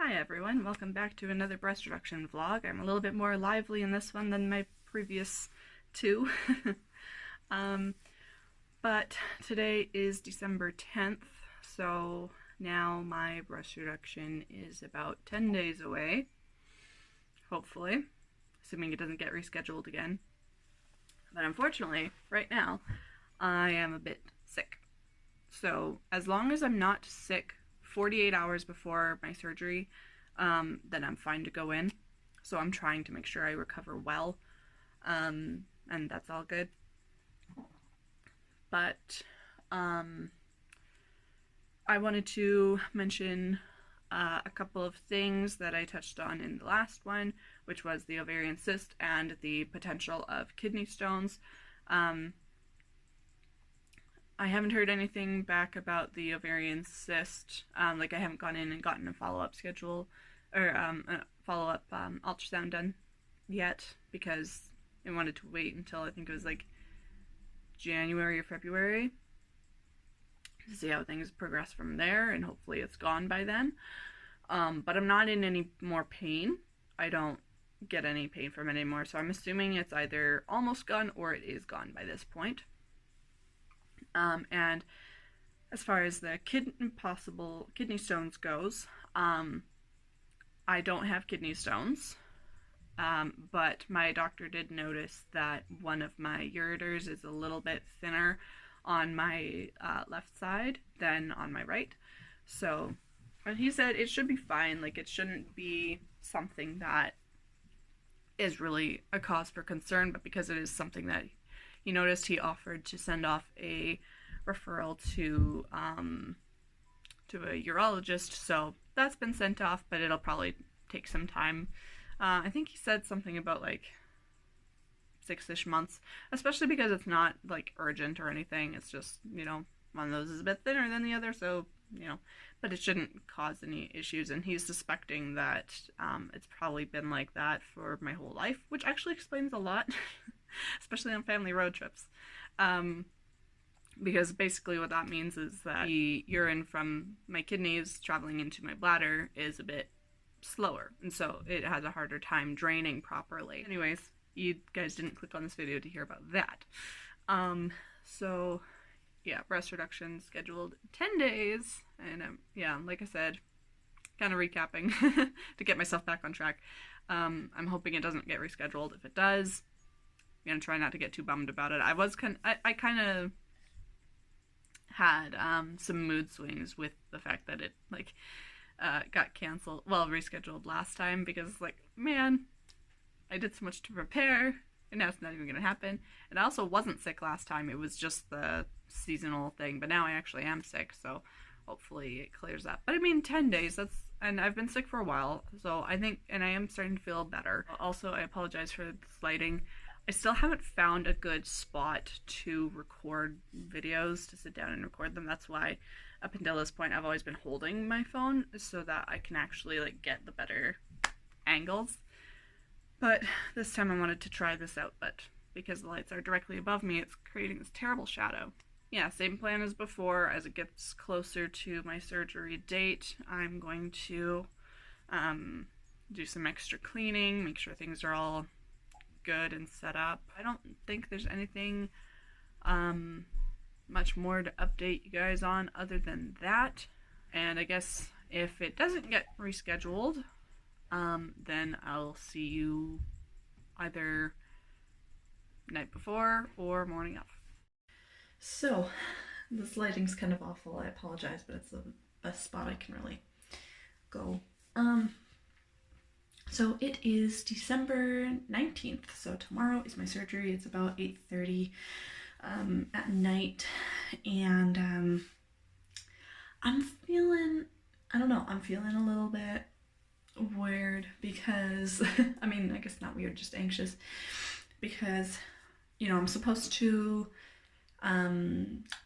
Hi everyone, welcome back to another breast reduction vlog. I'm a little bit more lively in this one than my previous two. um, but today is December 10th, so now my breast reduction is about 10 days away, hopefully, assuming it doesn't get rescheduled again. But unfortunately, right now, I am a bit sick. So as long as I'm not sick 48 hours before my surgery, then I'm fine to go in. So I'm trying to make sure I recover well, and that's all good. But I wanted to mention a couple of things that I touched on in the last one, which was the ovarian cyst and the potential of kidney stones. I haven't heard anything back about the ovarian cyst. Like I haven't gone in and gotten a follow-up schedule or a follow-up ultrasound done yet because I wanted to wait until I think it was like January or February to see how things progress from there, and hopefully it's gone by then. But I'm not in any more pain. I don't get any pain from it anymore, so I'm assuming it's either almost gone or it is gone by this point. And as far as the possible kidney stones goes, I don't have kidney stones, but my doctor did notice that one of my ureters is a little bit thinner on my left side than on my right. So, and he said it should be fine. Like it shouldn't be something that is really a cause for concern, but because it is something that he noticed, he offered to send off a referral to a urologist. So that's been sent off, but it'll probably take some time. I think he said something about like 6-ish months, especially because it's not like urgent or anything. It's just, one of those is a bit thinner than the other, so but it shouldn't cause any issues. And he's suspecting that it's probably been like that for my whole life, which actually explains a lot, especially on family road trips. Because basically what that means is that the urine from my kidneys traveling into my bladder is a bit slower, and so it has a harder time draining properly. Anyways, you guys didn't click on this video to hear about that. So yeah, breast reduction scheduled 10 days, and yeah, like I said, kind of recapping to get myself back on track. I'm hoping it doesn't get rescheduled. If it does, I'm gonna try not to get too bummed about it. I kind of had some mood swings with the fact that it got canceled, rescheduled last time, because like, man, I did so much to prepare and now it's not even gonna happen. And I also wasn't sick last time, it was just the seasonal thing, but now I actually am sick, so hopefully it clears up. But I mean, 10 days, and I've been sick for a while, so I think, and I am starting to feel better. Also, I apologize for the lighting. I still haven't found a good spot to record videos, to sit down and record them. That's why up until this point I've always been holding my phone so that I can actually like get the better angles. But this time I wanted to try this out, but because the lights are directly above me, it's creating this terrible shadow. Yeah, same plan as before. As it gets closer to my surgery date, I'm going to do some extra cleaning, make sure things are all good and set up. I don't think there's anything much more to update you guys on other than that. And I guess if it doesn't get rescheduled, then I'll see you either night before or morning of. So this lighting's kind of awful, I apologize, but it's the best spot I can really go. So it is December 19th, so tomorrow is my surgery. It's about 8:30 at night, and I'm feeling a little bit weird because, I mean, I guess not weird, just anxious, because, I'm supposed to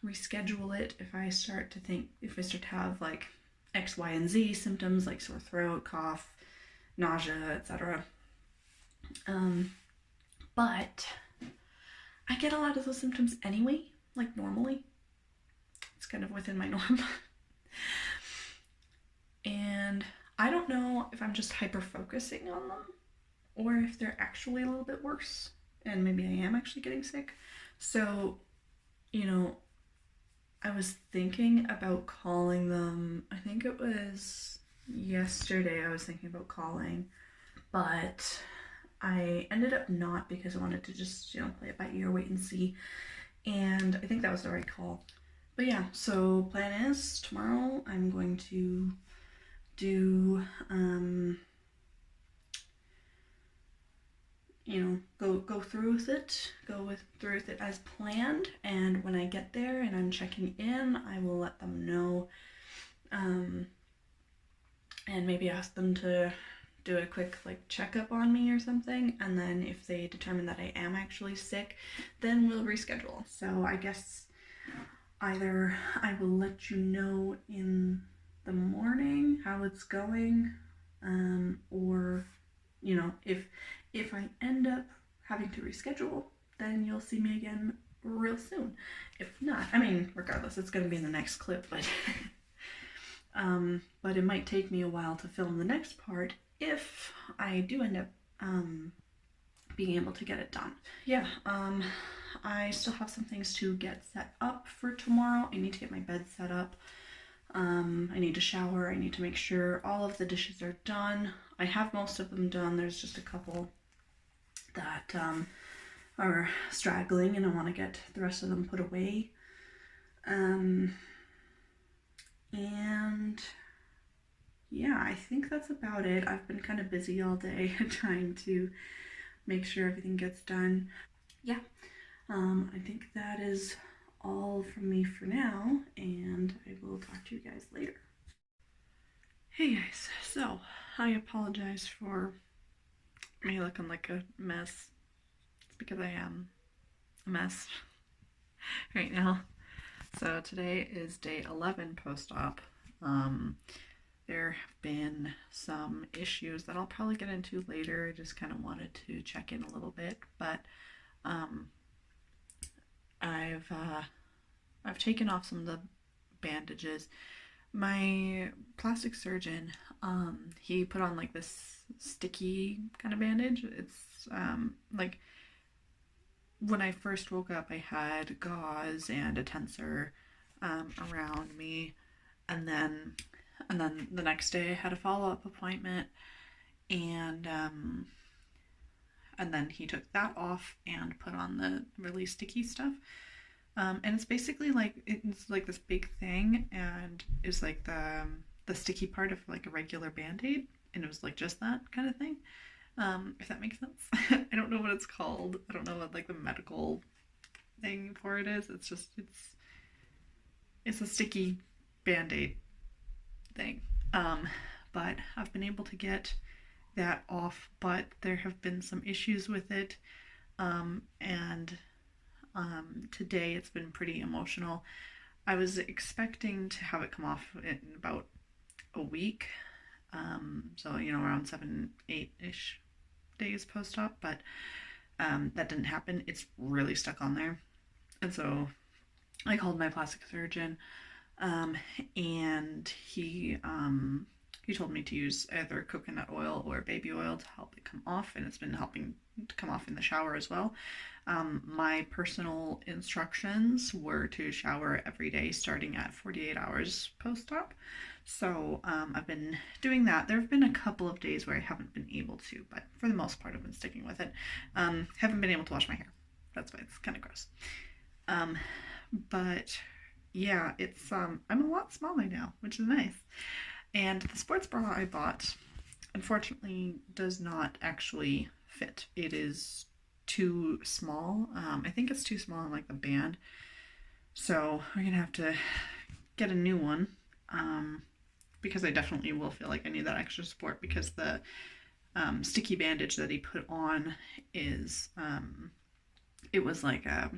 reschedule it if I start to have like X, Y, and Z symptoms like sore throat, cough, nausea, etc. But I get a lot of those symptoms anyway, like normally. It's kind of within my norm. And I don't know know if I'm just hyper focusing on them or if they're actually a little bit worse and maybe I am actually getting sick. So, you know, I was thinking about calling them. I think it was yesterday I was thinking about calling, but I ended up not because I wanted to just, play it by ear, wait and see. And I think that was the right call. But yeah, so plan is tomorrow I'm going to do go through with it, through with it as planned. And when I get there and I'm checking in, I will let them know, and maybe ask them to do a quick checkup on me or something. And then if they determine that I am actually sick, then we'll reschedule. So I guess either I will let you know in the morning how it's going, or if I end up having to reschedule, then you'll see me again real soon. If not, regardless, it's going to be in the next clip, but but it might take me a while to film the next part if I do end up being able to get it done. Yeah, I still have some things to get set up for tomorrow. I need to get my bed set up. I need to shower. I need to make sure all of the dishes are done. I have most of them done. There's just a couple that are straggling, and I want to get the rest of them put away. And yeah, I think that's about it. I've been kind of busy all day trying to make sure everything gets done. Yeah, I think that is all from me for now, and I will talk to you guys later. Hey guys, so I apologize for me looking like a mess. It's because I am a mess right now. So today is day 11 post-op. There have been some issues that I'll probably get into later. I just kind of wanted to check in a little bit, but I've taken off some of the bandages. My plastic surgeon, he put on like this sticky kind of bandage. It's like when I first woke up, I had gauze and a tensor around me, and then the next day I had a follow-up appointment, and then he took that off and put on the really sticky stuff. And it's basically it's like this big thing, and it's like the sticky part of like a regular band-aid, and it was like just that kind of thing. If that makes sense. I don't know what it's called. I don't know what like the medical thing for it is. It's just it's a sticky band-aid thing. But I've been able to get that off, but there have been some issues with it. And today it's been pretty emotional. I was expecting to have it come off in about a week. So, around 7-8-ish days post-op, but that didn't happen. It's really stuck on there. And so I called my plastic surgeon, and he told me to use either coconut oil or baby oil to help it come off, and it's been helping to come off in the shower as well. My personal instructions were to shower every day starting at 48 hours post-op. So I've been doing that. There have been a couple of days where I haven't been able to, but for the most part I've been sticking with it. Haven't been able to wash my hair. That's why it's kind of gross. But yeah, it's I'm a lot smaller now, which is nice. And the sports bra I bought, unfortunately, does not actually fit. It is too small. I think it's too small in like the band. So we're gonna have to get a new one, because I definitely will feel like I need that extra support, because the sticky bandage that he put on is it was like a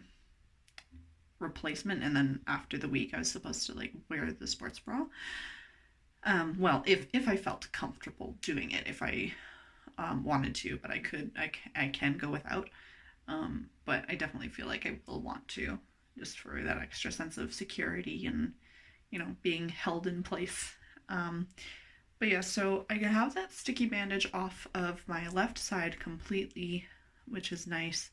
replacement, and then after the week I was supposed to like wear the sports bra. Well, if I felt comfortable doing it, if I wanted to, but I can go without. But I definitely feel like I will want to, just for that extra sense of security and being held in place. But But yeah, so I have that sticky bandage off of my left side completely, which is nice.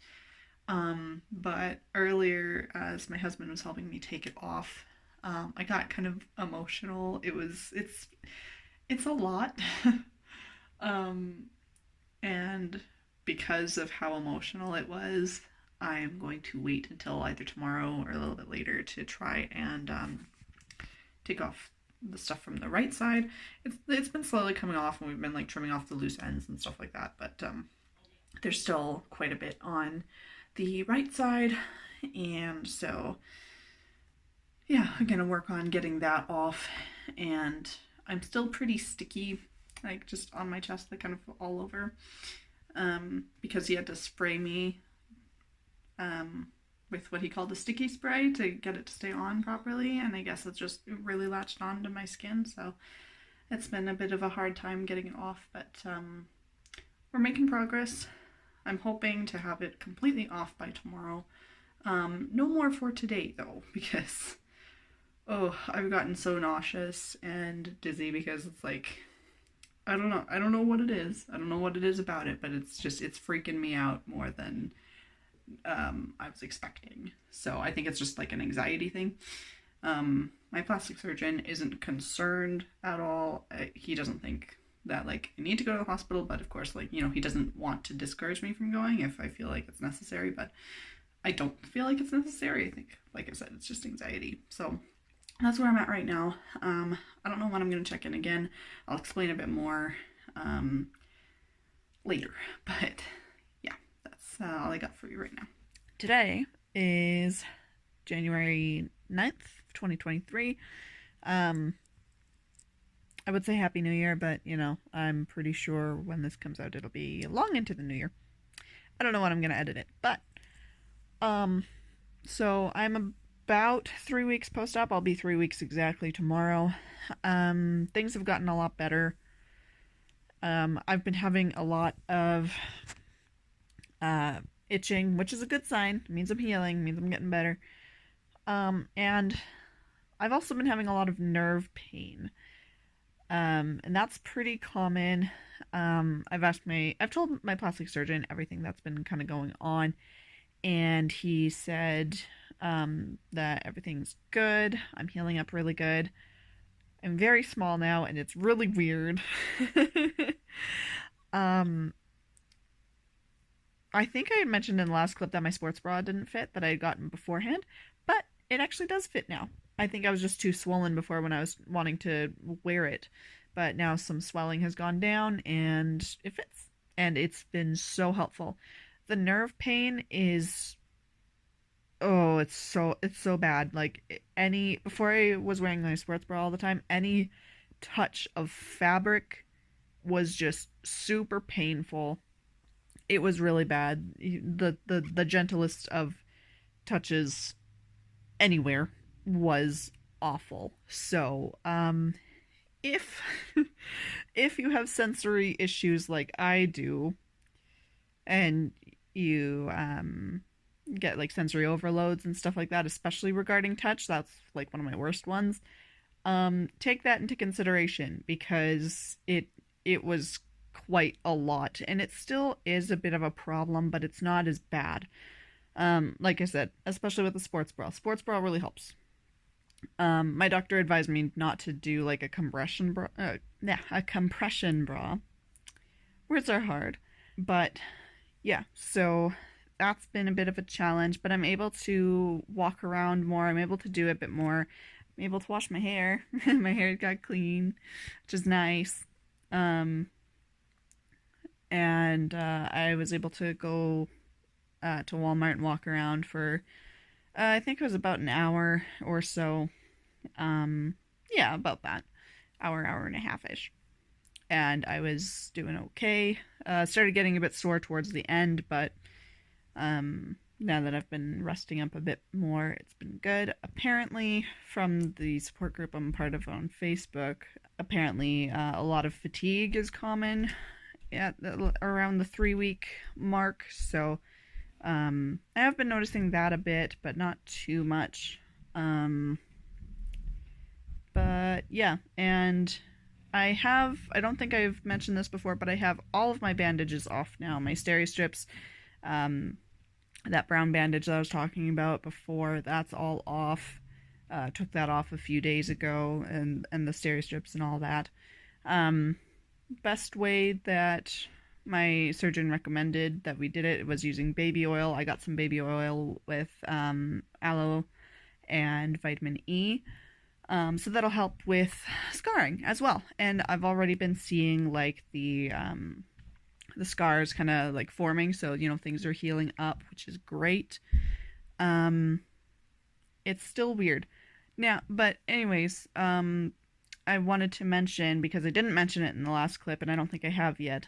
But earlier, as my husband was helping me take it off, I got kind of emotional. It's a lot. um, and because of how emotional it was, I am going to wait until either tomorrow or a little bit later to try and take off the stuff from the right side. It's been slowly coming off, and we've been like trimming off the loose ends and stuff like that. But there's still quite a bit on the right side, and so yeah, I'm gonna work on getting that off. And I'm still pretty sticky, like just on my chest, like kind of all over, because he had to spray me with what he called a sticky spray to get it to stay on properly, and I guess it's just really latched onto my skin, so it's been a bit of a hard time getting it off, but we're making progress. I'm hoping to have it completely off by tomorrow. No more for today though, because I've gotten so nauseous and dizzy because it's like I don't know what it is. I don't know what it is about it, but it's freaking me out more than I was expecting. So I think it's just like an anxiety thing. My plastic surgeon isn't concerned at all. He doesn't think that like I need to go to the hospital, but of course, like, you know, he doesn't want to discourage me from going if I feel like it's necessary, but I don't feel like it's necessary. I think, like I said, it's just anxiety. So that's where I'm at right now. I don't know when I'm going to check in again. I'll explain a bit more later, but yeah, that's all I got for you right now. Today is January 9th, 2023. I would say Happy New Year, but, you know, I'm pretty sure when this comes out, it'll be long into the new year. I don't know when I'm going to edit it, but, so I'm about 3 weeks post-op. I'll be 3 weeks exactly tomorrow. Things have gotten a lot better. I've been having a lot of, itching, which is a good sign. It means I'm healing, it means I'm getting better. And I've also been having a lot of nerve pain. And that's pretty common. I've told my plastic surgeon everything that's been kind of going on, and he said that everything's good. I'm healing up really good. I'm very small now, and it's really weird. I think I had mentioned in the last clip that my sports bra didn't fit that I had gotten beforehand, but it actually does fit now. I think I was just too swollen before when I was wanting to wear it, but now some swelling has gone down and it fits, and it's been so helpful. The nerve pain is it's so bad. Like, before I was wearing my sports bra all the time, any touch of fabric was just super painful. It was really bad. The gentlest of touches anywhere was awful. So, if if you have sensory issues like I do, and you get like sensory overloads and stuff like that, especially regarding touch, that's like one of my worst ones. Take that into consideration, because it was quite a lot, and it still is a bit of a problem, but it's not as bad. Like I said, especially with the sports bra. Sports bra really helps. My doctor advised me not to do like a compression bra. A compression bra. Words are hard, but yeah. So that's been a bit of a challenge, but I'm able to walk around more. I'm able to do it a bit more. I'm able to wash my hair. My hair got clean, which is nice. And I was able to go to Walmart and walk around for I think it was about an hour or so. Yeah, about that. Hour and a half-ish. And I was doing okay. Started getting a bit sore towards the end, but now that I've been resting up a bit more, it's been good. Apparently, from the support group I'm part of on Facebook, apparently a lot of fatigue is common at around the 3-week mark. So I have been noticing that a bit, but not too much. But yeah, and I don't think I've mentioned this before, but I have all of my bandages off now. My steri strips, that brown bandage that I was talking about before, that's all off. Took that off a few days ago, and the steri strips and all that. Best way that my surgeon recommended that we did it was using baby oil. I got some baby oil with aloe and vitamin E. So that'll help with scarring as well. And I've already been seeing like the scars kind of like forming, so things are healing up, which is great. It's still weird now, but anyways, I wanted to mention, because I didn't mention it in the last clip, and I don't think I have yet,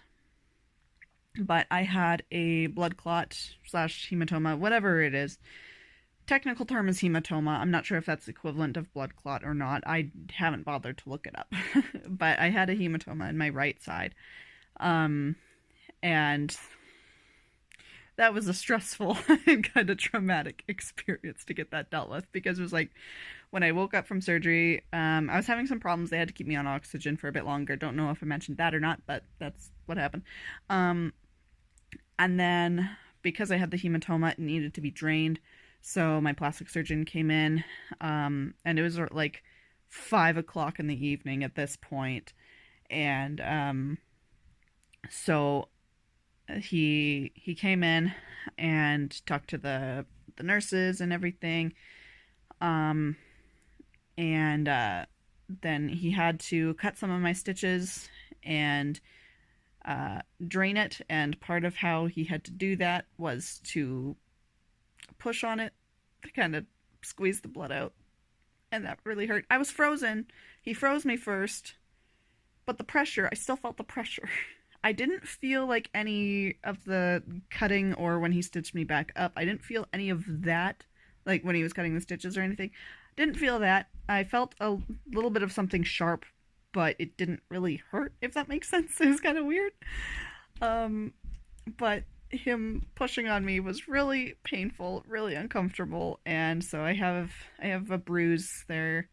but I had a blood clot / hematoma, whatever it is. Technical term is hematoma. I'm not sure if that's equivalent of blood clot or not. I haven't bothered to look it up. But I had a hematoma in my right side. And that was a stressful and kind of traumatic experience to get that dealt with, because it was like when I woke up from surgery, I was having some problems. They had to keep me on oxygen for a bit longer. Don't know if I mentioned that or not, but that's what happened. And then because I had the hematoma, it needed to be drained. So my plastic surgeon came in, and it was like 5 o'clock in the evening at this point. And so he came in and talked to the nurses and everything. And then he had to cut some of my stitches and drain it. And part of how he had to do that was to push on it to kind of squeeze the blood out. And that really hurt. I was frozen. He froze me first. But the pressure, I still felt the pressure. I didn't feel like any of the cutting, or when he stitched me back up, I didn't feel any of that, like when he was cutting the stitches or anything. Didn't feel that. I felt a little bit of something sharp, but it didn't really hurt, if that makes sense. It was kind of weird. But him pushing on me was really painful, really uncomfortable, and so I have a bruise there.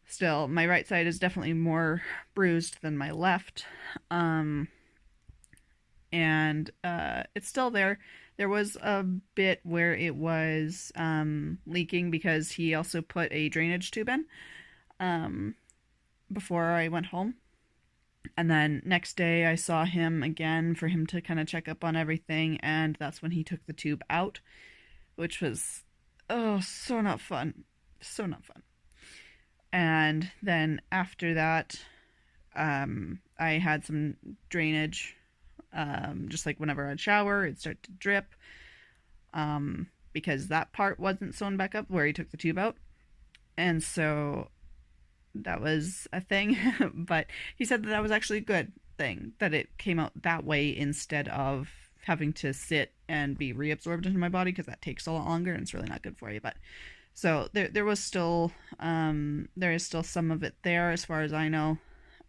Still, my right side is definitely more bruised than my left. And it's still there. There was a bit where it was leaking because he also put a drainage tube in before I went home. And then next day I saw him again for him to kind of check up on everything, and that's when he took the tube out, which was, so not fun. So not fun. And then after that, I had some drainage, just like whenever I'd shower, it'd start to drip, because that part wasn't sewn back up where he took the tube out. And so that was a thing, but he said that was actually a good thing, that it came out that way instead of having to sit and be reabsorbed into my body, because that takes a lot longer and it's really not good for you. But so there was still, there is still some of it there as far as I know.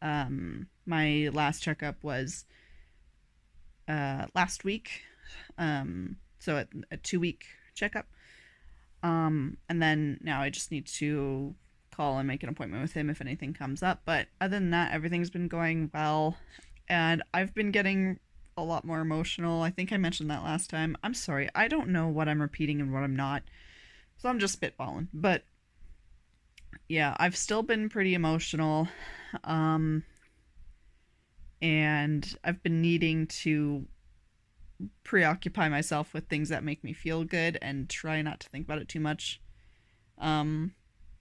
My last checkup was last week, so a 2-week checkup. And then now I just need to call and make an appointment with him if anything comes up. But other than that, everything's been going well, and I've been getting a lot more emotional. I think I mentioned that last time. I'm sorry, I don't know what I'm repeating and what I'm not. So I'm just spitballing. But yeah, I've still been pretty emotional. And I've been needing to preoccupy myself with things that make me feel good and try not to think about it too much.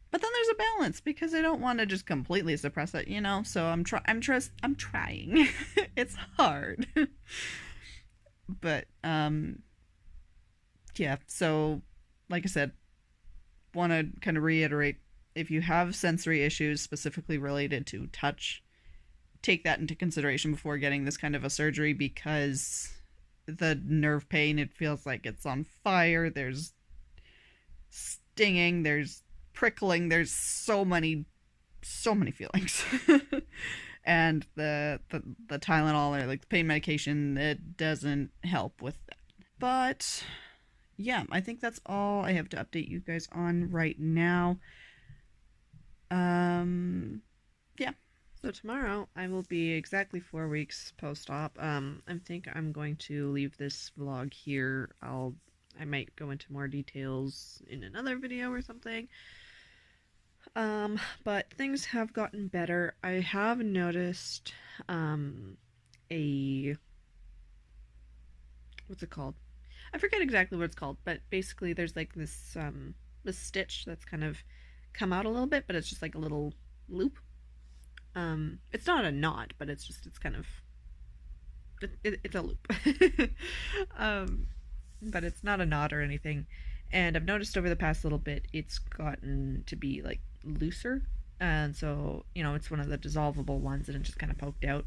But then there's a balance, because I don't want to just completely suppress it, So I'm trying. It's hard. But yeah, so like I said, want to kind of reiterate, if you have sensory issues specifically related to touch, take that into consideration before getting this kind of a surgery, because the nerve pain, it feels like it's on fire. There's stinging, there's prickling, there's so many feelings. And the Tylenol, or like the pain medication, it doesn't help with that. But yeah, I think that's all I have to update you guys on right now. Yeah. So tomorrow I will be exactly 4 weeks post-op. I think I'm going to leave this vlog here. I might go into more details in another video or something. But things have gotten better. I have noticed what's it called? I forget exactly what it's called, but basically there's like this stitch that's kind of come out a little bit, but it's just like a little loop. It's not a knot, but it's kind of it's a loop. But it's not a knot or anything. And I've noticed over the past little bit, it's gotten to be like looser, and so it's one of the dissolvable ones, and it just kind of poked out.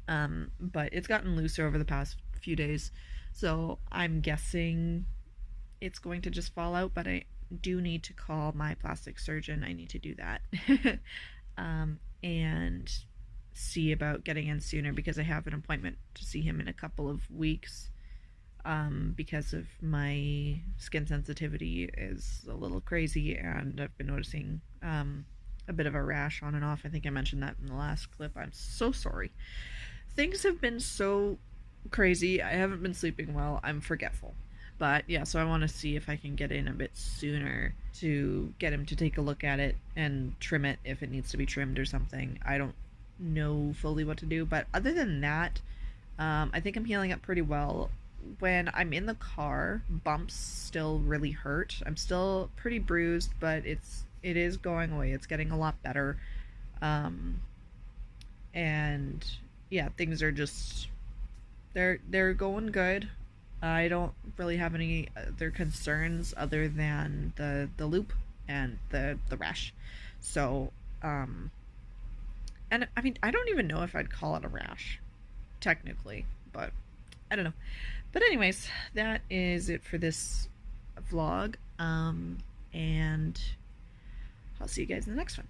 But it's gotten looser over the past few days, so I'm guessing it's going to just fall out. But I do need to call my plastic surgeon. I need to do that. And see about getting in sooner, because I have an appointment to see him in a couple of weeks. Because of my skin sensitivity is a little crazy, and I've been noticing a bit of a rash on and off. I think I mentioned that in the last clip. I'm so sorry. Things have been so crazy. I haven't been sleeping well. I'm forgetful. But yeah, so I want to see if I can get in a bit sooner to get him to take a look at it and trim it if it needs to be trimmed or something. I don't know fully what to do, but other than that, I think I'm healing up pretty well. When I'm in the car, bumps still really hurt. I'm still pretty bruised, but it is going away. It's getting a lot better. And yeah, things are just they're going good. I don't really have any other concerns other than the loop and the rash. So and I mean, I don't even know if I'd call it a rash technically, but I don't know. But anyways, that is it for this vlog. And I'll see you guys in the next one.